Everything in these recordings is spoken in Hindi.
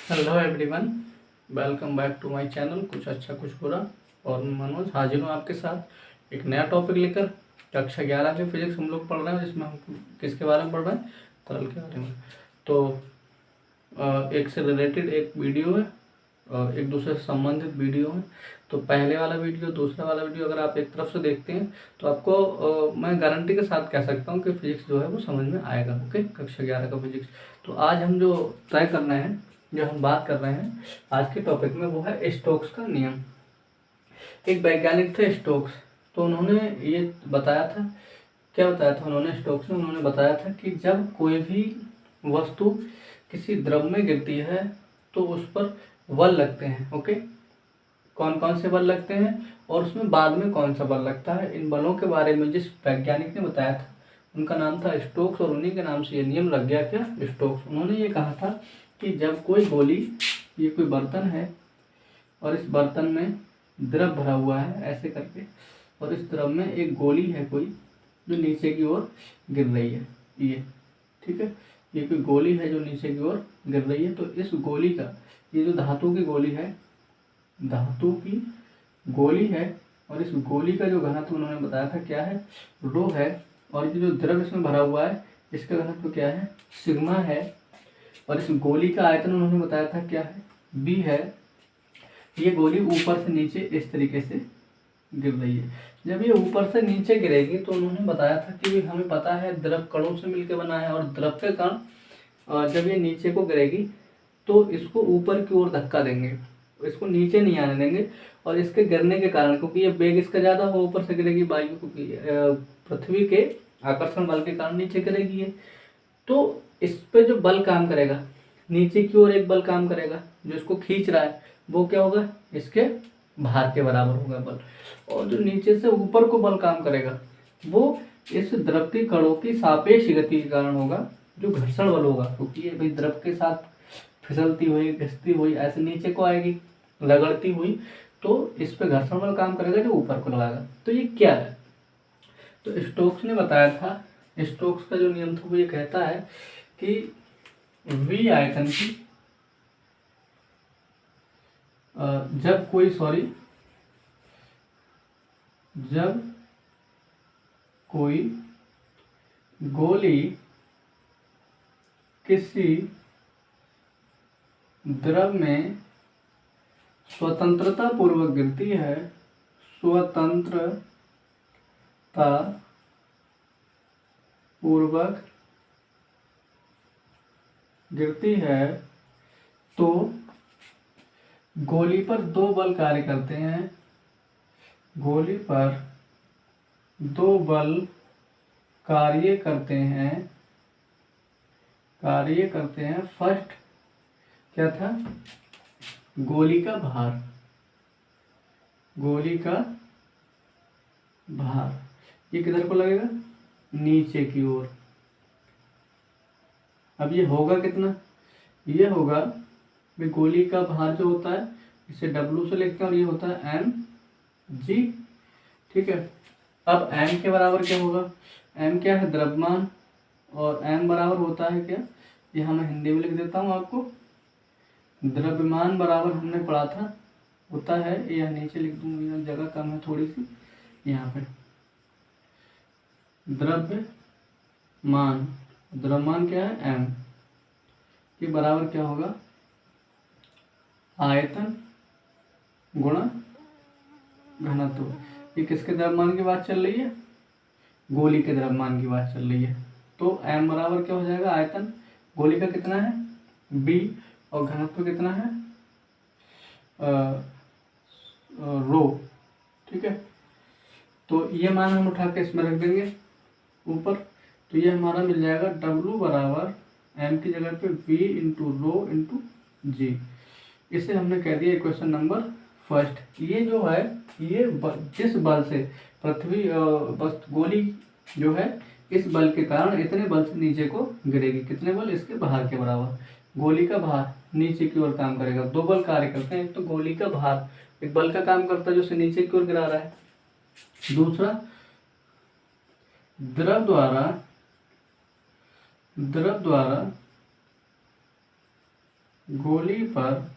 Hello everyone, welcome back to my channel कुछ अच्छा कुछ बुरा। और मैं मनोज हाजिर हूँ आपके साथ एक नया टॉपिक लेकर। कक्षा 11 की फिजिक्स हम लोग पढ़ रहे हैं, जिसमें हम किसके बारे में पढ़ रहे हैं? तरल के बारे में। तो एक से रिलेटेड एक वीडियो है, एक दूसरे से संबंधित वीडियो है। तो पहले वाला वीडियो, दूसरा वाला वीडियो अगर आप एक तरफ से देखते हैं तो आपको मैं गारंटी के साथ कह सकता हूँ कि फिजिक्स जो है वो समझ में आएगा। ओके, कक्षा 11 का फिजिक्स। तो आज हम जो तय करना है, जो हम बात कर रहे हैं आज के टॉपिक में, वो है स्टोक्स का नियम। एक वैज्ञानिक थे स्टोक्स। तो उन्होंने ये बताया था, क्या बताया था उन्होंने? स्टोक्स ने उन्होंने बताया था कि जब कोई भी वस्तु किसी द्रव में गिरती है तो उस पर बल लगते हैं। ओके, कौन कौन से बल लगते हैं और उसमें बाद में कौन सा बल लगता है, इन बलों के बारे में जिस वैज्ञानिक ने बताया था उनका नाम था स्टोक्स। और उन्हीं के नाम से ये नियम लग गया, क्या? स्टोक्स। उन्होंने ये कहा था कि जब कोई गोली, ये कोई बर्तन है और इस बर्तन में द्रव भरा हुआ है ऐसे करके, और इस द्रव में एक गोली है कोई जो नीचे की ओर गिर रही है, ये ठीक है, ये कोई गोली है जो नीचे की ओर गिर रही है। तो इस गोली का, ये जो धातु की गोली है, धातु की गोली है, और इस गोली का जो घनत्व उन्होंने बताया था क्या है? रो है। और ये जो द्रव इसमें भरा हुआ है इसका घनत्व क्या है? सिग्मा है। और इस गोली का आयतन उन्होंने बताया था क्या है? बी है। ये गोली ऊपर से नीचे इस तरीके से गिर रही है। जब ये ऊपर से नीचे गिरेगी तो उन्होंने बताया था कि हमें पता है द्रव कणों से मिलकर बना है, और द्रव के कण जब ये नीचे को गिरेगी तो इसको ऊपर की ओर धक्का देंगे, इसको नीचे नहीं आने देंगे। और इसके गिरने के कारण, क्योंकि ये वेग इसका ज़्यादा हो, ऊपर से गिरेगी वायु, क्योंकि पृथ्वी के आकर्षण बल के कारण नीचे गिरेगी ये, तो इस पे जो बल काम करेगा, नीचे की ओर एक बल काम करेगा जो इसको खींच रहा है, वो क्या होगा? इसके भार के बराबर होगा बल। और जो नीचे से ऊपर को बल काम करेगा वो इस द्रव के कणों की सापेक्ष गति के कारण होगा, जो घर्षण बल होगा, क्योंकि ये भाई द्रव के साथ फिसलती हुई, घिसती हुई ऐसे नीचे को आएगी, रगड़ती हुई, तो इस पे घर्षण बल काम करेगा जो ऊपर को लगाएगा। तो ये क्या है? तो स्टोक्स ने बताया था, स्टोक्स का जो नियम था वो ये कहता है कि V आयतन की जब कोई गोली किसी द्रव में स्वतंत्रता पूर्वक गिरती है, स्वतंत्रता पूर्वक गिरती है, तो गोली पर दो बल कार्य करते हैं। गोली पर दो बल कार्य करते हैं। फर्स्ट क्या था? गोली का भार। ये किधर को लगेगा? नीचे की ओर। अब ये होगा कितना? ये होगा भाई, गोली का भार जो होता है इसे W से लिखते हैं, और ये होता है mg, ठीक है। अब m के बराबर क्या होगा? m क्या है? द्रव्यमान। और m बराबर होता है क्या? ये मैं हिंदी में लिख देता हूँ आपको। द्रव्यमान बराबर हमने पढ़ा था, होता है, यह नीचे लिख दूंगा, यहाँ जगह कम है थोड़ी सी, यहाँ पे द्रव्यमान क्या है? m के बराबर क्या होगा? आयतन गुणा घनत्व। ये किसके द्रव्यमान की बात चल रही है? गोली के द्रव्यमान की बात चल रही है। तो m बराबर क्या हो जाएगा? आयतन, गोली का कितना है? b, और घनत्व कितना है? रो, ठीक है। तो ये मान हम उठा के इसमें रख देंगे ऊपर, तो ये हमारा मिल जाएगा W बराबर m की जगह पे v इंटू रो इंटू जी। इसे हमने कह दिया इक्वेशन नंबर फर्स्ट। ये जो है, ये जिस बल से पृथ्वी बस गोली जो है, इस बल के कारण इतने बल से नीचे को गिरेगी। कितने बल? इसके भार के बराबर। गोली का भार नीचे की ओर काम करेगा। दो बल कार्य करते हैं, एक तो गोली का भार एक बल का काम करता है जो उसे नीचे की ओर गिरा रहा है, दूसरा द्रव द्वारा गोली पर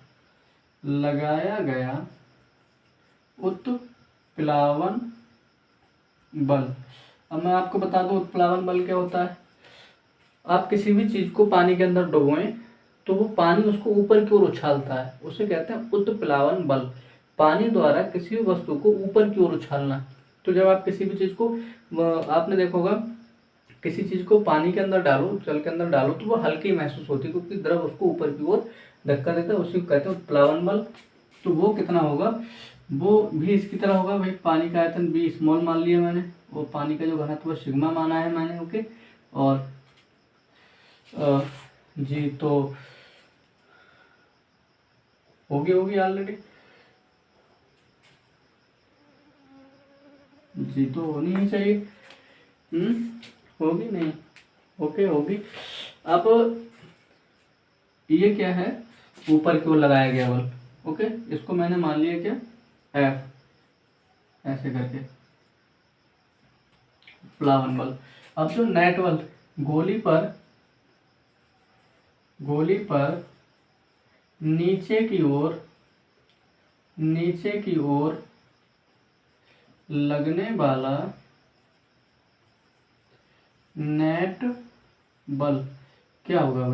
लगाया गया उत्प्लावन बल। अब मैं आपको बता दूं उत्प्लावन बल क्या होता है। आप किसी भी चीज को पानी के अंदर डुबोएं तो वो पानी उसको ऊपर की ओर उछालता है, उसे कहते हैं उत्प्लावन बल। पानी द्वारा किसी भी वस्तु को ऊपर की ओर उछालना। तो जब आप किसी भी चीज को आपने देखा होगा, किसी चीज को पानी के अंदर डालो, जल के अंदर डालो तो वो हल्की महसूस होती है क्योंकि द्रव उसको ऊपर की ओर धक्का देता है, उसी को कहते हैं उत्प्लावन बल। तो वो कितना होगा, वो भी इसकी तरह होगा भाई। पानी का आयतन बी स्मॉल मान लिया मैंने, और पानी का जो घनत्व सिग्मा माना है मैंने, ओके। और जी तो होगी ऑलरेडी, जी तो होनी ही चाहिए। होगी नहीं, ओके होगी। अब ये क्या है, ऊपर की ओर लगाया गया बल, ओके। इसको मैंने मान लिया क्या, एफ, ऐसे करके प्लावन बल। अब जो नेट बल, गोली पर नीचे की ओर लगने वाला नेट बल क्या होगा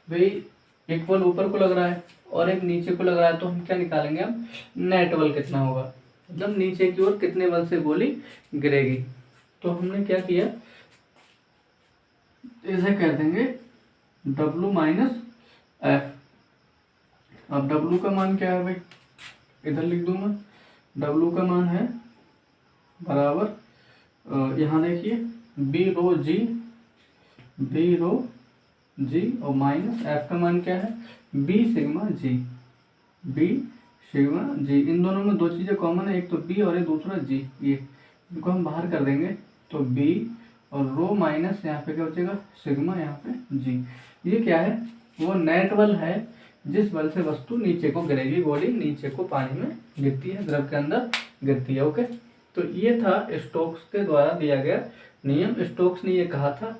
भाई एक बल ऊपर को लग रहा है और एक नीचे को लग रहा है, तो हम क्या निकालेंगे, हम नेट बल कितना होगा, मतलब नीचे की ओर कितने बल से गोली गिरेगी। तो हमने क्या किया, इसे कह देंगे W माइनस एफ। अब W का मान क्या है भाई, इधर लिख दूंगा। W का मान है बराबर, यहाँ देखिए बी रो जी और माइनस एफ का मान क्या है, बी सिग्मा जी। इन दोनों में दो चीज़ें कॉमन है, एक तो बी और एक दूसरा जी। ये इनको हम बाहर कर देंगे तो बी और रो माइनस यहाँ पे क्या बचेगा, सिग्मा, यहाँ पे जी। ये क्या है, वो नेट बल है जिस बल से वस्तु नीचे को गिरेगी, गोली नीचे को पानी में गिरती है, द्रव के अंदर गिरती है, ओके। तो ये था स्टोक्स के द्वारा दिया गया नियम। स्टोक्स ने ये कहा था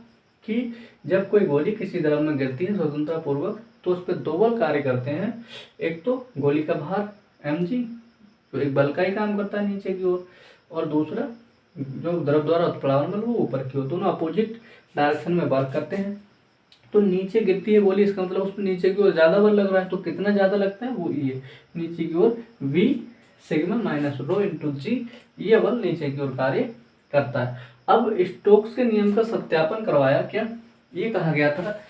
कि जब कोई गोली किसी द्रव में गिरती है स्वतंत्रता पूर्वक तो उस पर दो बल कार्य करते हैं। एक तो गोली का भार mg, जो एक बल का ही काम करता है नीचे की ओर, और दूसरा जो द्रव द्वारा उत्प्लावन बल वो ऊपर की ओर, दोनों अपोजिट डायरेक्शन में वर्क करते हैं। तो नीचे गिरती है गोली, इसका मतलब उस पर नीचे की ओर ज्यादा बल लग रहा है, तो कितना ज्यादा लगता है, वो ये नीचे की ओर v sigma minus rho into g, ये बल नीचे की ओर कार्य करता है। अब स्टोक्स के नियम का सत्यापन करवाया क्या, ये कहा गया था,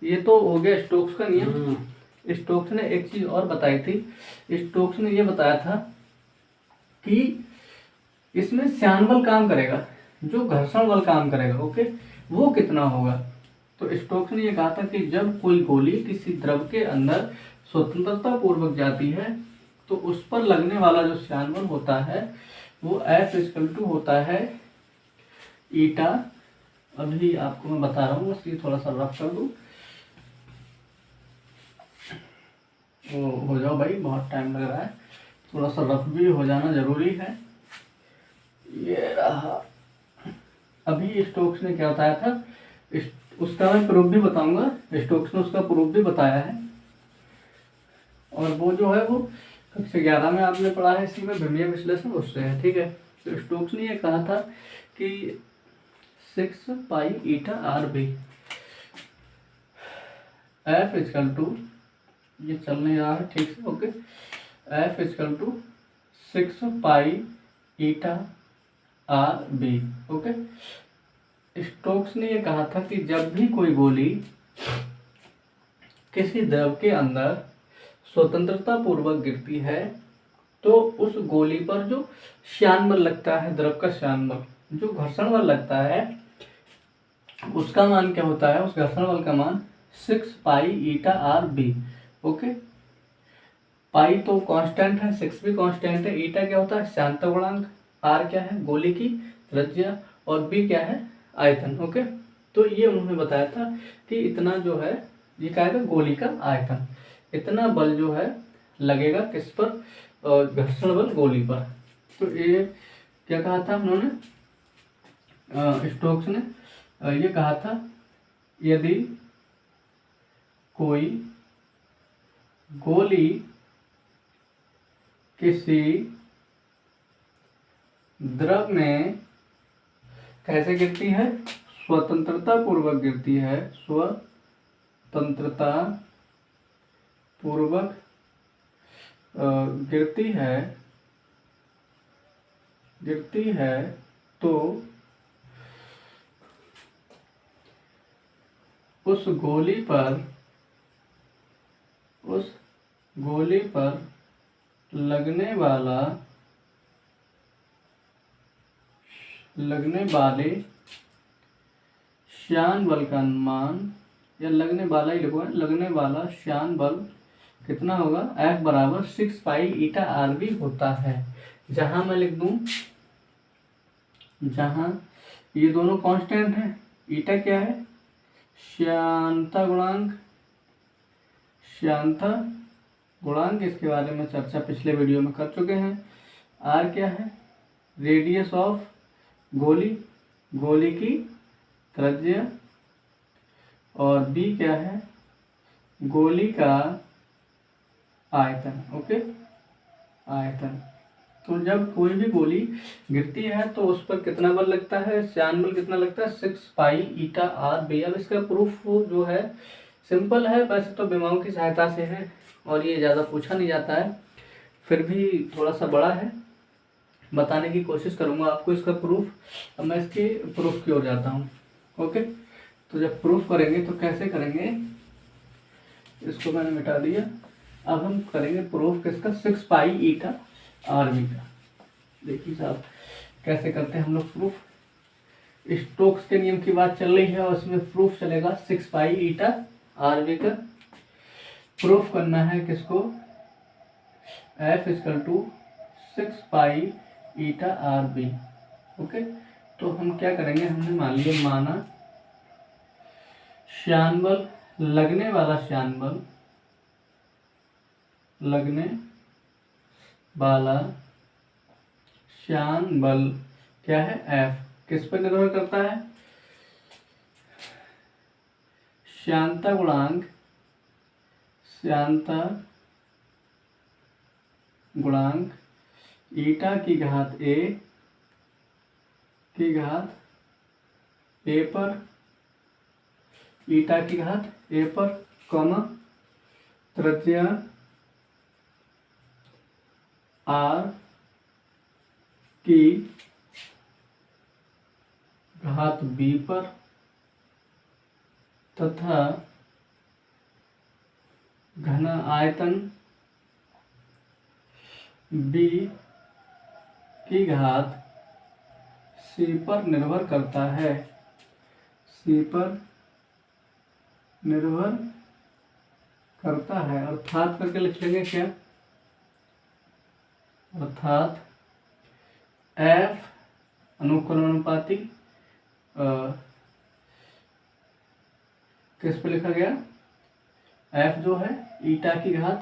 ये तो हो गया स्टोक्स का नियम। स्टोक्स ने एक चीज और बताई थी, स्टोक्स ने ये बताया था कि इसमें श्यान बल काम करेगा, जो घर्षण बल काम करेगा, ओके, वो कितना होगा। तो स्टोक्स ने ये कहा था कि जब कोई गोली किसी द्रव के अंदर स्वतंत्रता पूर्वक जाती है तो उस पर लगने वाला जो श्यान बल होता है वो F = होता है ईटा। अभी आपको मैं बता रहा हूँ, बस ये थोड़ा सा रफ कर दूँ, वो हो जाओ भाई, बहुत टाइम लग रहा है, थोड़ा सा रफ भी हो जाना जरूरी है। ये रहा, अभी स्टोक्स ने क्या बताया था, उसका मैं प्रूफ भी बताऊंगा, स्टोक्स ने उसका प्रूफ भी बताया है। और वो जो है वो कक्षा 11 में आपने पढ़ा है, इसी में भिन्नीय विश्लेषण उससे है, ठीक है। तो स्टोक्स ने ये कहा था कि 6 pi eta R B F = ये चलने रहा है ठीक से, okay. F = 6 pi eta R B, okay. Stokes ने ये कहा था कि जब भी कोई गोली किसी द्रव के अंदर स्वतंत्रता पूर्वक गिरती है तो उस गोली पर जो श्यान बल लगता है, द्रव का श्यान बल, जो घर्षण बल लगता है, उसका मान क्या होता है, उस घर्षण बल का मान 6 pi eta R B, okay. पाई तो कांस्टेंट है, 6 भी कांस्टेंट है, ईटा क्या होता है, श्यानता गुणांक, आर क्या है, गोली की त्रिज्या, और बी क्या है, आयतन, ओके। तो ये उन्होंने बताया था कि इतना जो है, ये क्या है, गोली का आयतन, इतना बल जो है लगेगा किस पर, घर्षण बल गोली पर। तो ये क्या कहा था उन्होंने, स्टोक्स ने ये कहा था, यदि कोई गोली किसी द्रव में कैसे गिरती है? स्वतंत्रता पूर्वक गिरती है, स्वतंत्रता पूर्वक गिरती है तो उस गोली पर लगने वाले श्यान बल का अनुमान, या लगने वाला ही लिखो, लगने वाला श्यान बल कितना होगा? F बराबर 6 पाई ईटा RV होता है। जहां मैं लिख दूं, जहां ये दोनों कांस्टेंट हैं, ईटा क्या है? श्यानता गुणांक, इसके बारे में चर्चा पिछले वीडियो में कर चुके हैं। R क्या है? रेडियस ऑफ गोली की त्रिज्या, और B क्या है? गोली का आयतन। ओके, आयतन। तो जब कोई भी गोली गिरती है तो उस पर कितना बल लगता है? श्यान बल कितना लगता है? 6 पाई ईटा RV। अब इसका प्रूफ जो है सिंपल है, वैसे तो विमाओं की सहायता से है और ये ज़्यादा पूछा नहीं जाता है, फिर भी थोड़ा सा बड़ा है, बताने की कोशिश करूँगा आपको इसका प्रूफ। अब मैं इसके प्रूफ की ओर जाता हूँ। ओके, तो जब प्रूफ करेंगे तो कैसे करेंगे? इसको मैंने मिटा दिया। अब हम करेंगे प्रूफ किसका? 6 पाई ईटा RV का। देखिए साहब कैसे करते हैं हम लोग प्रूफ। स्टोक्स के नियम की बात चल रही है और उसमें प्रूफ चलेगा 6 पाई ईटा RV का। प्रूफ करना है किसको? F = 6 पाई ईटा RV। ओके, तो हम क्या करेंगे? हमने मान लिया, माना श्यान बल, लगने वाला श्यान बल क्या है? F किस पर निर्भर करता है? श्यानता गुणांक ईटा की घात A पर, ईटा की घात A पर, कॉमा त्रिज्या R की घात B पर, तथा घन आयतन B की घात C पर निर्भर करता है। अर्थात करके लिख लेंगे क्या? अर्थात F अनुक्रमानुपाती किस पे लिखा गया? F जो है ईटा की घात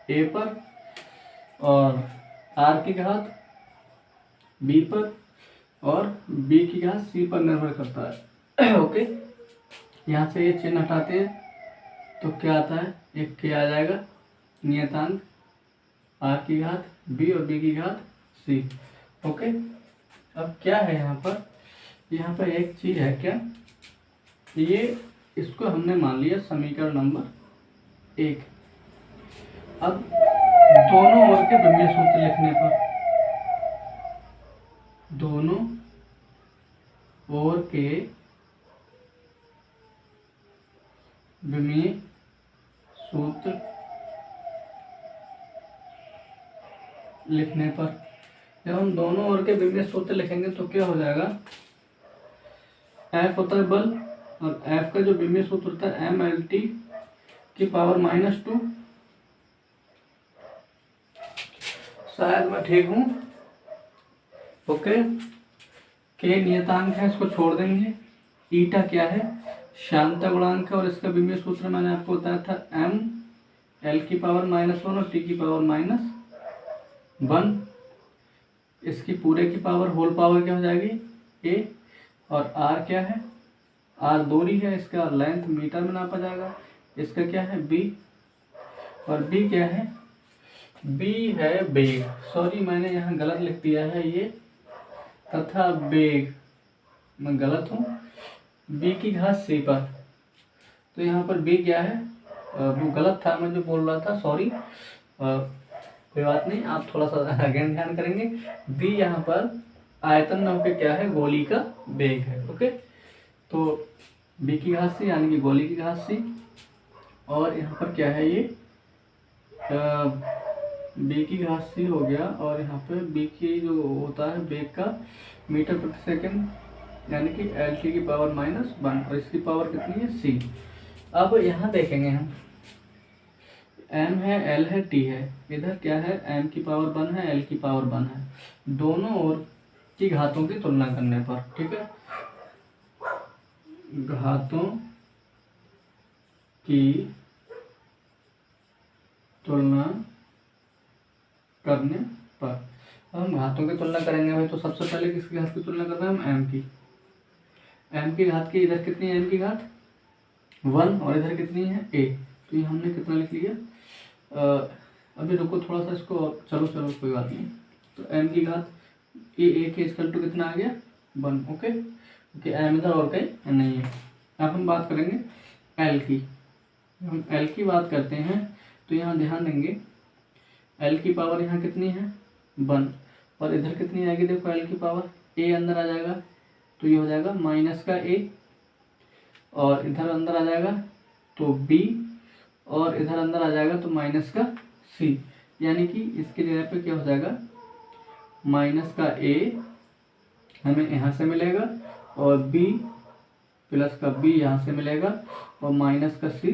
A पर और R की घात B पर और B की घात C पर निर्भर करता है। ओके, यहाँ से ये चिन्ह हटाते हैं तो क्या आता है? एक के आ जाएगा, नियतांक R की घात B और B की घात C। ओके, अब क्या है यहाँ पर एक चीज है क्या? ये इसको हमने मान लिया समीकरण नंबर 1। अब दोनों ओर के विमीय सूत्र लिखने पर, दोनों ओर के विमीय सूत्र लिखने पर, जब हम दोनों ओर के विमीय सूत्र लिखेंगे तो क्या हो जाएगा? F होता है बल और F का जो विमीय सूत्र होता है mLT की पावर -2। शायद मैं ठीक हूँ। ओके, के नियतांक है, इसको छोड़ देंगे। ईटा क्या है? श्यानता गुणांक है और इसका विमीय सूत्र मैंने आपको बताया था m L की पावर -1 और T की पावर -1। इसकी पूरे की पावर होल पावर क्या हो जाएगी? A। और R क्या है? R दूरी है, इसका लेंथ मीटर में नापा जाएगा। इसका क्या है? B। और बी क्या है, बी है बेग, सॉरी मैंने यहाँ गलत लिख दिया है ये, तथा बेग, मैं गलत हूँ, बी की घात सी पर। तो यहाँ पर बी क्या है, वो गलत था मैं जो बोल रहा था, सॉरी, कोई बात नहीं, आप थोड़ा सा अगेन ध्यान करेंगे। बी यहाँ पर आयतन नाम पे क्या है, गोली का बेग है। ओके, तो बी की घात सी यानी कि गोली की घात सी, और यहाँ पर क्या है ये, बी की घात सी हो गया, और यहाँ पे बी की जो होता है बेग का मीटर प्रति सेकंड, यानी कि एल टी की पावर -1, और इसकी पावर कितनी है, सी। अब यहाँ देखेंगे हम, एम है, एल है, टी है, इधर क्या है, एम की पावर 1 है, एल की पावर 1 है, दोनों ओर की घातों की तुलना करने पर, ठीक है, घातों की तुलना करने पर, अब हम घातों की तुलना करेंगे भाई, तो सबसे पहले किसकी घात की तुलना कर रहे हैं हम, एम की। एम की घात की इधर कितनी है, एम की घात 1, और इधर कितनी है, ए, तो ये हमने कितना लिख लिया, अभी रुको थोड़ा सा इसको, चलो कोई बात नहीं। तो एम की घात ए के इक्वल टू कितना आ गया, 1। ओके, क्योंकि एम इधर और कहीं नहीं है। अब हम बात करेंगे एल की। हम एल की बात करते हैं तो यहाँ ध्यान देंगे, एल की पावर यहाँ कितनी है, 1, और इधर कितनी आएगी, देखो एल की पावर, ए अंदर आ जाएगा तो ये हो जाएगा माइनस का ए, और इधर अंदर आ जाएगा तो बी, और इधर अंदर आ जाएगा तो माइनस का सी, यानी कि इसकी जगह पे क्या हो जाएगा, माइनस का ए हमें यहाँ से मिलेगा, और बी प्लस का बी यहाँ से मिलेगा, और माइनस का सी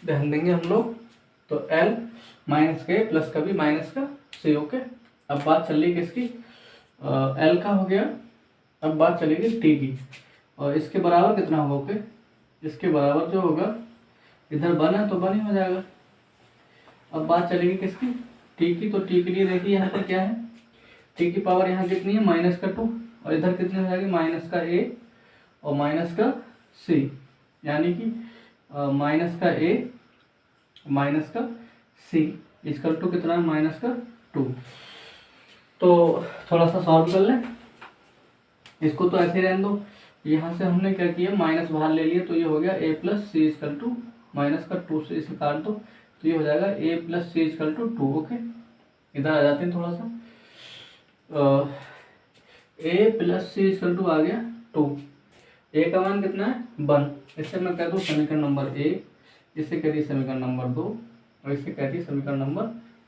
ध्यान देंगे हम लोग। तो L माइनस के प्लस का बी माइनस का सी। ओके, अब बात चल रही किसकी, L का हो गया, अब बात चलेगी T की, और इसके बराबर कितना होगा, ओके, इसके बराबर जो होगा, इधर 1 है तो 1 ही हो जाएगा। अब बात चलेगी किसकी, T की, तो T के लिए देखिए यहाँ पे क्या है, T की पावर यहाँ कितनी है, माइनस का 2, और इधर कितनी हो जाएगी, माइनस का A और माइनस का C, यानी कि माइनस का A माइनस का C इक्वल टू कितना है, माइनस का 2। तो थोड़ा सा सॉल्व कर लें इसको, तो ऐसे रहने दो। यहाँ से हमने क्या किया, माइनस बाहर ले लिया, तो ये हो गया a plus C equal to minus का 2 से इसे काट दो, तो ये हो जाएगा a plus C equal to 2। Okay, इधर आ जाते हैं थोड़ा सा, a plus C equal to आ गया 2, a का मान कितना है, 1, इससे मैं कह दूँ समीकरण नंबर 1, इससे कह दी समीकरण नंबर 2, और इससे कह दी समीकरण नंबर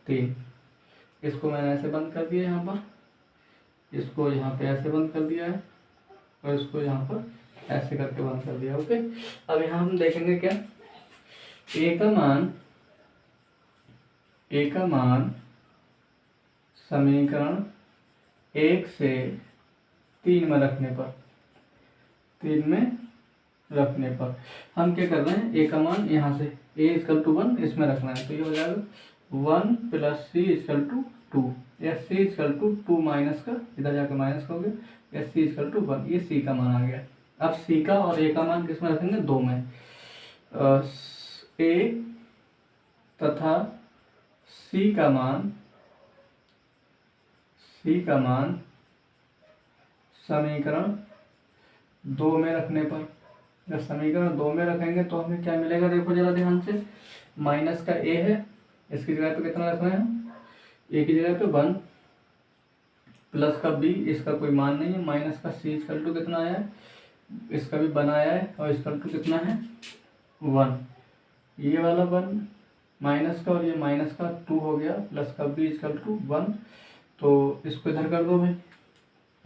3। इसको मैंने ऐसे बंद कर दिया यहाँ पर, इसको यहाँ पे ऐसे बंद कर दिया है, और इसको यहाँ पर ऐसे करके बंद कर दिया। ओके, अब यहाँ हम देखेंगे क्या, ए का मान समीकरण 1 से 3 में रखने पर, 3 में रखने पर हम क्या कर रहे हैं, ए का मान यहाँ से a इक्वल टू 1 इसमें रखना है, तो ये हो जाएगा 1 प्लस सी इक्वल टू 2, या सी इक्वल टू 2 माइनस का, इधर जाकर माइनस का हो गया, या सी इक्वल टू 1, ये सी का मान आ गया। अब सी का और ए का मान किस में रखेंगे, 2 में, ए तथा सी का मान समीकरण 2 में रखने पर, जब समीकरण 2 में रखेंगे तो हमें क्या मिलेगा, देखो जरा ध्यान से, माइनस का ए है, इसकी जगह पे कितना रखना है, ए की जगह पे 1, प्लस का बी, इसका कोई मान नहीं है, माइनस का सी इक्वल टू कितना आया है, इसका भी 1 आया है, और इक्वल टू कितना है, 1, ये वाला 1 माइनस का, और ये माइनस का 2 हो गया, प्लस का बी इक्वल टू 1, तो इसको इधर कर दो भाई,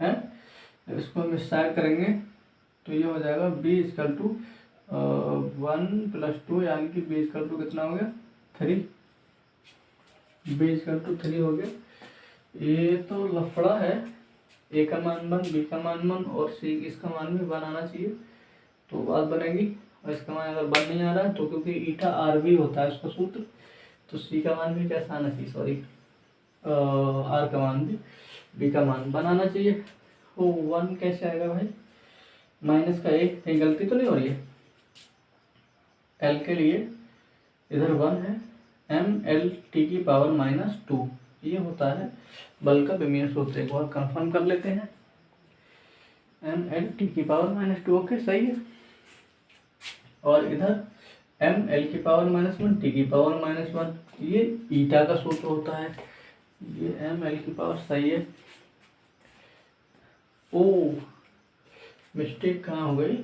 है, इसको हम स्टार्ट करेंगे तो ये हो जाएगा b इक्वल टू 1 प्लस 2, यानी कि b इक्वल टू कितना हो गया, 3, b इक्वल टू 3 हो गया। ये तो लफड़ा है, a का मान 1, b का मान 1, और c इसका मान भी 1 आना चाहिए, तो बात बनेगी। और इसका मान अगर 1 नहीं आ रहा है तो क्योंकि ईटा आर भी होता है उसका सूत्र, तो c का मान भी कैसा आना चाहिए, सॉरी आर का मान भी बी का मान बनाना चाहिए। ओ 1 कैसे आएगा भाई, माइनस का ए, कहीं गलती तो नहीं हो रही है। एल के लिए इधर 1 है, mLt⁻², ये होता है बल का विमीय सूत्र। एक बार कंफर्म कर लेते हैं, mLt⁻², ओके सही है। और इधर mL⁻⁻1 t⁻⁻1, ये ईटा का सूत्र होता है, ये mL⁻, सही है। ओ मिस्टेक कहाँ हो गई,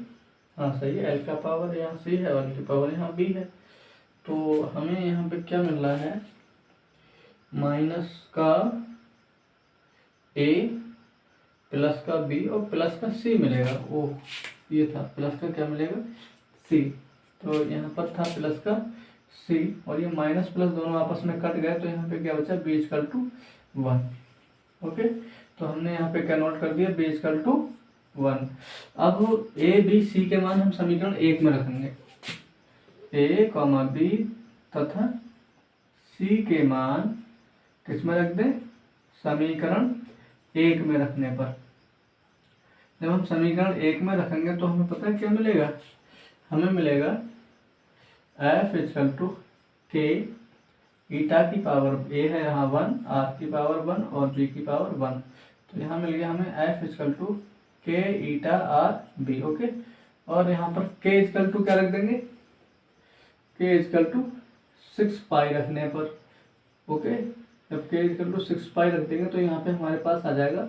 हाँ सही है, एल का पावर यहाँ सी है और एल की पावर यहाँ बी है। तो हमें यहाँ पे क्या मिल रहा है, माइनस का ए प्लस का बी और प्लस का सी मिलेगा। ओ ये था प्लस का क्या मिलेगा, सी। तो यहाँ पर था प्लस का सी और ये माइनस प्लस दोनों आपस में कट गए, तो यहाँ पे क्या बचा, बी इक्वल टू 1। ओके, तो हमने यहाँ पे क्या नोट कर दिया, बी इक्वल टू 1। अब ए बी सी के मान हम समीकरण 1 में रखेंगे, ए कॉमा बी तथा सी के मान किस में रख दें, समीकरण 1 में रखने पर। जब हम समीकरण 1 में रखेंगे तो हमें पता है क्या मिलेगा, हमें मिलेगा एफ इक्वल टू के, ईटा की पावर ए है यहाँ 1, आर की पावर 1 और बी की पावर 1। तो यहाँ मिल गया हमें एफ इक्वल टू के ईटा आर बी। ओके, और यहाँ पर के इक्वल टू क्या रख देंगे, के इक्वल टू 6 पाई रखने पर। ओके, जब के इक्वल टू 6 पाई रख देंगे तो यहाँ पे हमारे पास आ जाएगा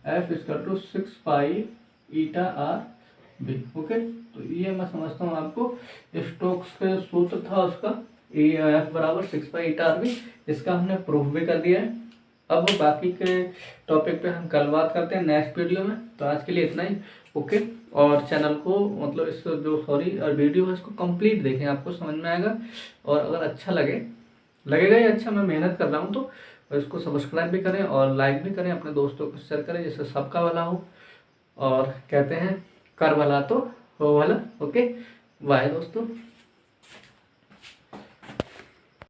F equal to 6 pi eta R B. Okay, तो ये मैं समझता हूँ आपको स्टोक्स का सूत्र था उसका, एफ बराबर 6 पाई ईटा आर बी, इसका हमने प्रूफ भी कर दिया है। अब बाकी के टॉपिक पे हम कल बात करते हैं नेक्स्ट वीडियो में। तो आज के लिए इतना ही। ओके, और चैनल को मतलब इस जो वीडियो है इसको कंप्लीट देखें, आपको समझ में आएगा। और अगर अच्छा लगेगा ये अच्छा, मैं मेहनत कर रहा हूँ, तो इसको सब्सक्राइब भी करें और लाइक भी करें, अपने दोस्तों को शेयर करें, जिससे सबका भला हो। और कहते हैं कर भला तो हो भला। ओके, बाय दोस्तों।